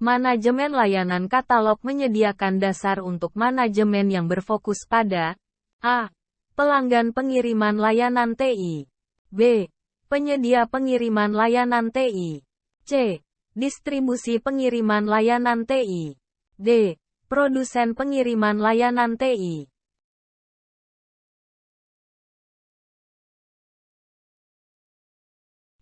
Manajemen layanan katalog menyediakan dasar untuk manajemen yang berfokus pada A. Pelanggan pengiriman layanan TI. B. Penyedia pengiriman layanan TI. C. Distribusi pengiriman layanan TI. D. Produsen pengiriman layanan TI.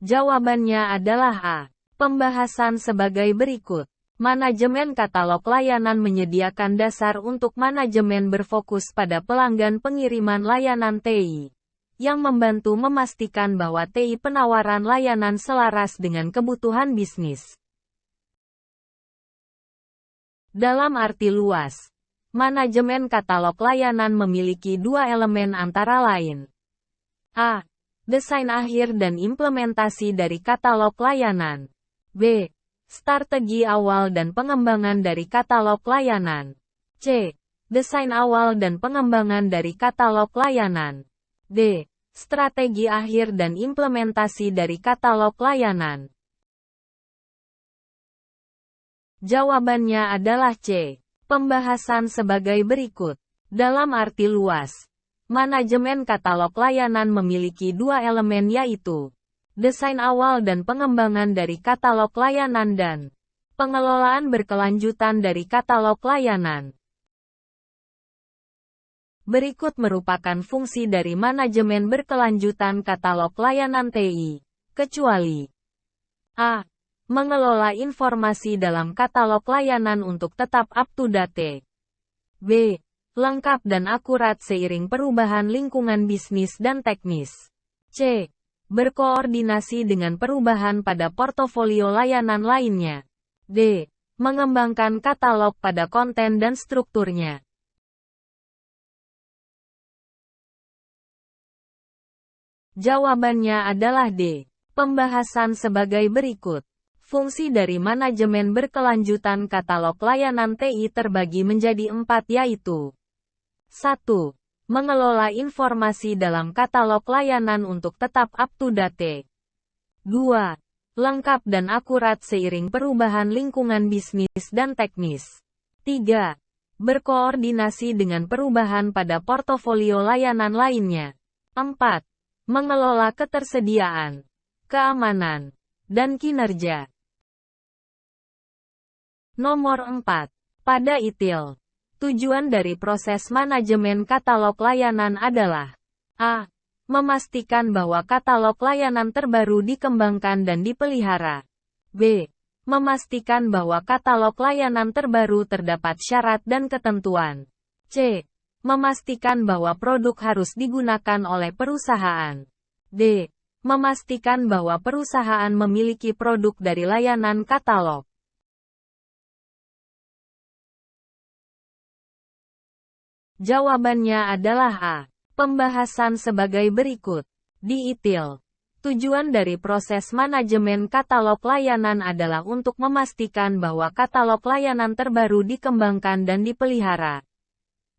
Jawabannya adalah A. Pembahasan sebagai berikut. Manajemen katalog layanan menyediakan dasar untuk manajemen berfokus pada pelanggan pengiriman layanan TI, yang membantu memastikan bahwa TI penawaran layanan selaras dengan kebutuhan bisnis. Dalam arti luas, manajemen katalog layanan memiliki dua elemen antara lain. A. Desain akhir dan implementasi dari katalog layanan. B. Strategi awal dan pengembangan dari katalog layanan. C. Desain awal dan pengembangan dari katalog layanan. D. Strategi akhir dan implementasi dari katalog layanan. Jawabannya adalah C. Pembahasan sebagai berikut. Dalam arti luas, manajemen katalog layanan memiliki dua elemen yaitu desain awal dan pengembangan dari katalog layanan dan pengelolaan berkelanjutan dari katalog layanan. Berikut merupakan fungsi dari manajemen berkelanjutan katalog layanan TI, kecuali A. Mengelola informasi dalam katalog layanan untuk tetap up-to-date. B. Lengkap dan akurat seiring perubahan lingkungan bisnis dan teknis. C. Berkoordinasi dengan perubahan pada portofolio layanan lainnya. D. Mengembangkan katalog pada konten dan strukturnya. Jawabannya adalah D. Pembahasan sebagai berikut. Fungsi dari manajemen berkelanjutan katalog layanan TI terbagi menjadi 4 yaitu 1. Mengelola informasi dalam katalog layanan untuk tetap up-to-date. 2. Lengkap dan akurat seiring perubahan lingkungan bisnis dan teknis. 3. Berkoordinasi dengan perubahan pada portofolio layanan lainnya. 4. Mengelola ketersediaan, keamanan, dan kinerja. Nomor 4. Pada ITIL, tujuan dari proses manajemen katalog layanan adalah A. Memastikan bahwa katalog layanan terbaru dikembangkan dan dipelihara. B. Memastikan bahwa katalog layanan terbaru terdapat syarat dan ketentuan. C. Memastikan bahwa produk harus digunakan oleh perusahaan. D. Memastikan bahwa perusahaan memiliki produk dari layanan katalog. Jawabannya adalah A. Pembahasan sebagai berikut. Di ITIL, tujuan dari proses manajemen katalog layanan adalah untuk memastikan bahwa katalog layanan terbaru dikembangkan dan dipelihara.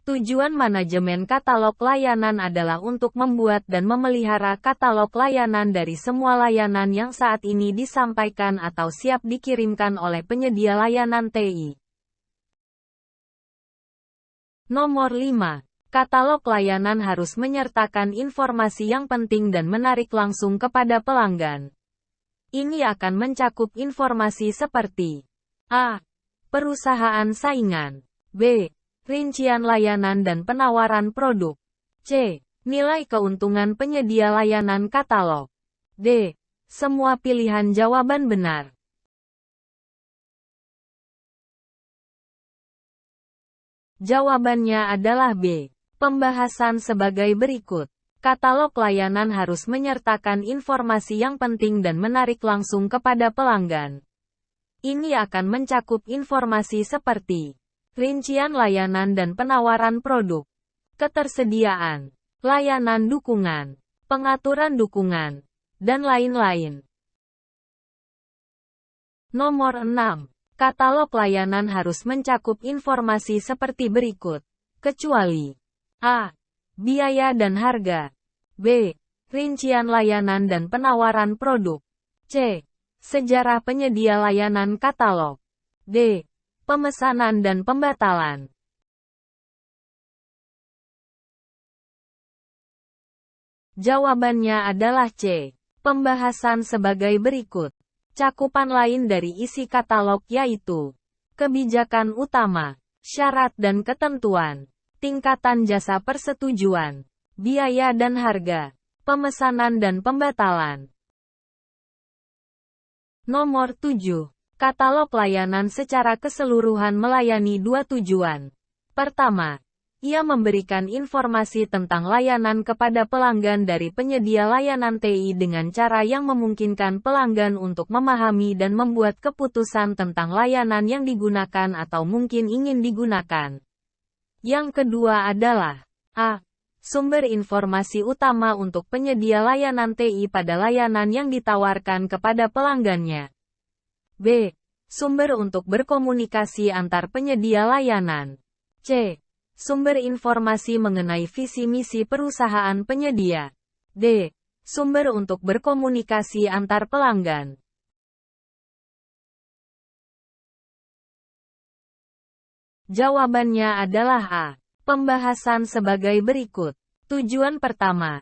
Tujuan manajemen katalog layanan adalah untuk membuat dan memelihara katalog layanan dari semua layanan yang saat ini disampaikan atau siap dikirimkan oleh penyedia layanan TI. Nomor 5. Katalog layanan harus menyertakan informasi yang penting dan menarik langsung kepada pelanggan. Ini akan mencakup informasi seperti A. Perusahaan saingan. B. Rincian layanan dan penawaran produk. C. Nilai keuntungan penyedia layanan katalog. D. Semua pilihan jawaban benar. Jawabannya adalah B. Pembahasan sebagai berikut. Katalog layanan harus menyertakan informasi yang penting dan menarik langsung kepada pelanggan. Ini akan mencakup informasi seperti rincian layanan dan penawaran produk, ketersediaan, layanan dukungan, pengaturan dukungan, dan lain-lain. Nomor 6. Katalog layanan harus mencakup informasi seperti berikut, kecuali A. Biaya dan harga. B. Rincian layanan dan penawaran produk. C. Sejarah penyedia layanan katalog. D. Pemesanan dan pembatalan. Jawabannya adalah C. Pembahasan sebagai berikut. Cakupan lain dari isi katalog yaitu kebijakan utama, syarat dan ketentuan, tingkatan jasa persetujuan, biaya dan harga, pemesanan dan pembatalan. Nomor 7. Katalog layanan secara keseluruhan melayani dua tujuan. Pertama, ia memberikan informasi tentang layanan kepada pelanggan dari penyedia layanan TI dengan cara yang memungkinkan pelanggan untuk memahami dan membuat keputusan tentang layanan yang digunakan atau mungkin ingin digunakan. Yang kedua adalah A. Sumber informasi utama untuk penyedia layanan TI pada layanan yang ditawarkan kepada pelanggannya. B. Sumber untuk berkomunikasi antar penyedia layanan. C. Sumber informasi mengenai visi misi perusahaan penyedia. D. Sumber untuk berkomunikasi antar pelanggan. Jawabannya adalah A. Pembahasan sebagai berikut. Tujuan pertama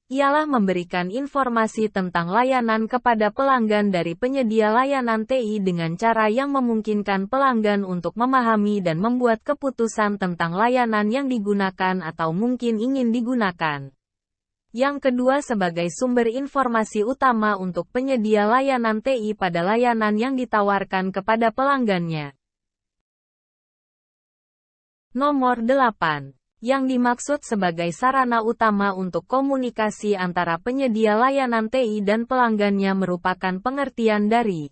ialah memberikan informasi tentang layanan kepada pelanggan dari penyedia layanan TI dengan cara yang memungkinkan pelanggan untuk memahami dan membuat keputusan tentang layanan yang digunakan atau mungkin ingin digunakan. Yang kedua sebagai sumber informasi utama untuk penyedia layanan TI pada layanan yang ditawarkan kepada pelanggannya. Nomor 8. Yang dimaksud sebagai sarana utama untuk komunikasi antara penyedia layanan TI dan pelanggannya merupakan pengertian dari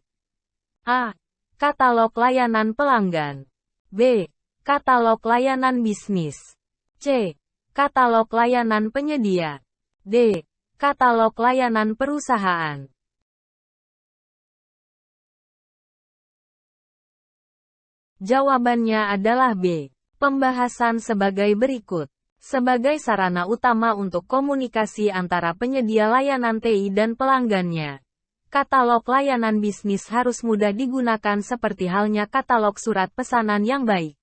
A. Katalog layanan pelanggan. B. Katalog layanan bisnis. C. Katalog layanan penyedia. D. Katalog layanan perusahaan. Jawabannya adalah B. Pembahasan sebagai berikut. Sebagai sarana utama untuk komunikasi antara penyedia layanan TI dan pelanggannya, katalog layanan bisnis harus mudah digunakan seperti halnya katalog surat pesanan yang baik.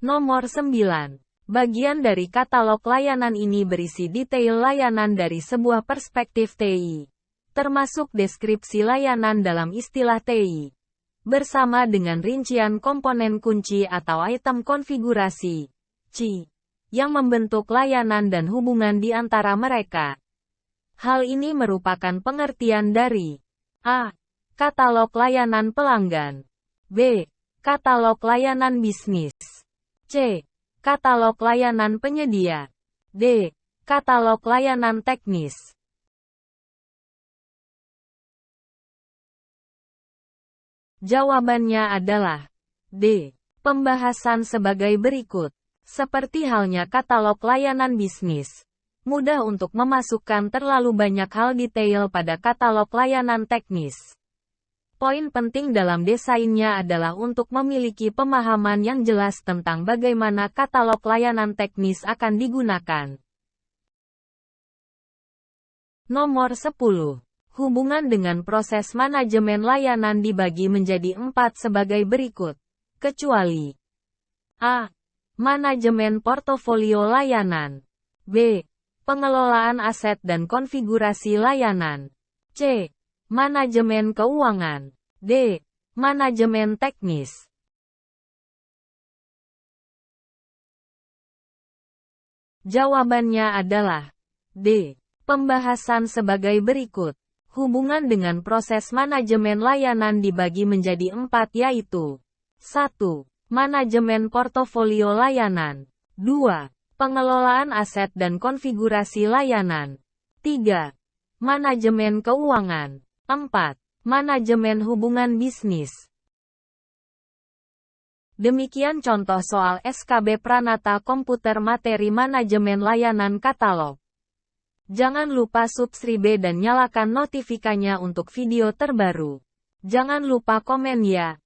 Nomor 9. Bagian dari katalog layanan ini berisi detail layanan dari sebuah perspektif TI, termasuk deskripsi layanan dalam istilah TI, bersama dengan rincian komponen kunci atau item konfigurasi, CI, yang membentuk layanan dan hubungan di antara mereka. Hal ini merupakan pengertian dari A. Katalog layanan pelanggan. B. Katalog layanan bisnis. C. Katalog layanan penyedia. D. Katalog layanan teknis. Jawabannya adalah D. Pembahasan sebagai berikut. Seperti halnya katalog layanan bisnis, mudah untuk memasukkan terlalu banyak hal detail pada katalog layanan teknis. Poin penting dalam desainnya adalah untuk memiliki pemahaman yang jelas tentang bagaimana katalog layanan teknis akan digunakan. Nomor 10. Hubungan dengan proses manajemen layanan dibagi menjadi 4 sebagai berikut, kecuali A. Manajemen portofolio layanan. B. Pengelolaan aset dan konfigurasi layanan. C. Manajemen keuangan. D. Manajemen teknis. Jawabannya adalah D. Pembahasan sebagai berikut. Hubungan dengan proses manajemen layanan dibagi menjadi 4 yaitu 1. Manajemen portofolio layanan. 2. Pengelolaan aset dan konfigurasi layanan. 3. Manajemen keuangan. 4. Manajemen hubungan bisnis. Demikian contoh soal SKB Pranata Komputer Materi Manajemen Layanan Katalog. Jangan lupa subscribe dan nyalakan notifikasinya untuk video terbaru. Jangan lupa komen ya.